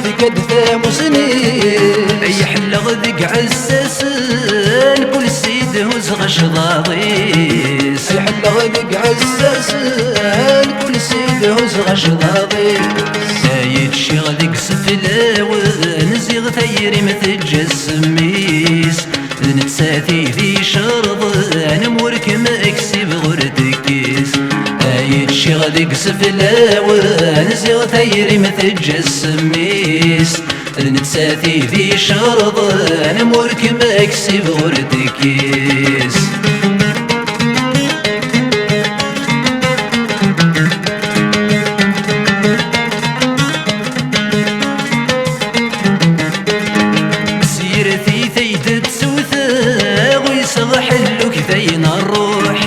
في قد ثاموسني اي حلغ ذق عساسن كل سيد هز غش ضاضيس اي حلغ ذق عساسن كل سيد هز غش ضاضيس سايد شغلك سفلاون زيغ ثيري متجسميس نتساتي ذي شرض انا مورك مكسب غردكيس سايد شغلك سفلاون زيغ ثيري متجسميس نتساتي ذي شرض انا مورك مكسب غردكيس حلوك ثين الروح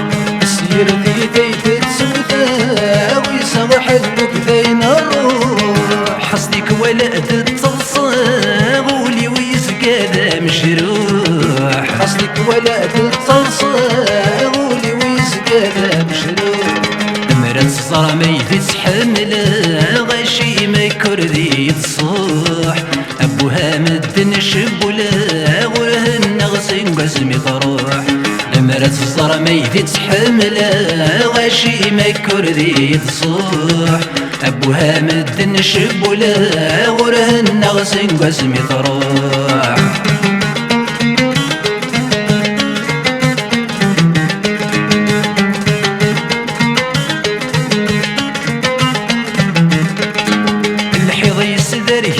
سيرتي تيت سوثا ويصبح حلوك ثين الروح حصدك ولد التصاغ ولي ويزقى ذا مشروح حصدك ولد التصاغ ولي ويزقى ذا مشروح مرت الصرمي تتحمل غشي مكر ذي تصوح ابوها مدن شبولا ورهن غسن قسمي طروح مرت الصرمي تتحمل غشي مكر ذي تصوح ابوها مدن شبولا ورهن غسن قسمي طروح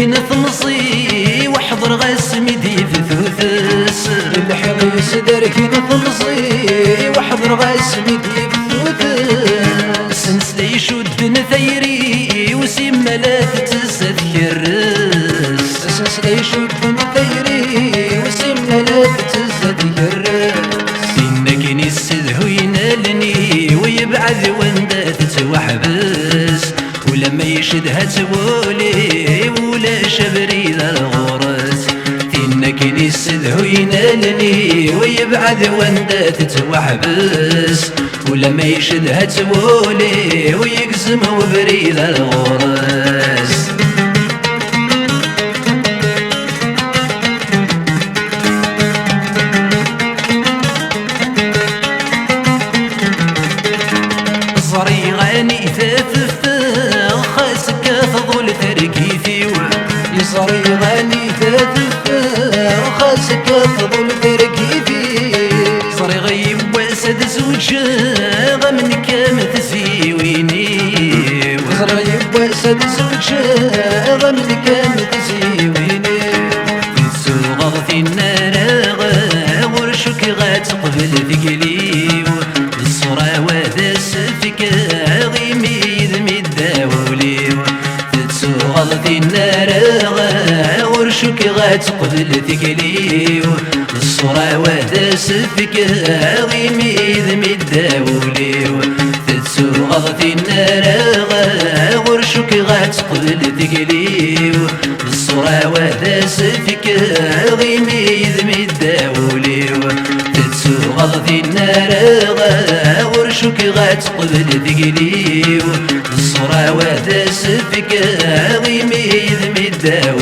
نثمصي واحضر غسمي دي في ثوثس الحريس درك نثمصي واحضر غسمي دي في ثوثس سنسلي شد نثيري وسيما لا تتذكرس سنسلي شد نثيري وسيما لا تتذكرس إنك نسده ينالني ويبعد واندا تتوحبس ولما يشدها تولي ولا شبري ذا الغرس إنك نسده ينالني ويبعد واندا تتوحبس ولما يشدها تولي ويقسم وبري ذا الغرس صريغاني ثاثفا خاسك تظل تركيثي صريغاني ثاثفا خاسك تظل تركيثي صريغي واسد زوجا من كام تزيويني صريغي واسد زوجا من كام تزيويني تسوغ في النار ورشك غاتقبل ثقلي الصورة وذا سفك غيمي مداولي تتسوغ في النار ورشك غاتقبل ثقلي الصورة وذا سفك غيمي مداولي تتسوغ في النار ورشك غاتقبل ثقلي الصورة وذا سفك غيمي مداولي تتسوغ في النار ورشك غاتقبل ثقلي الصورة وذا سفك غيمي مداولي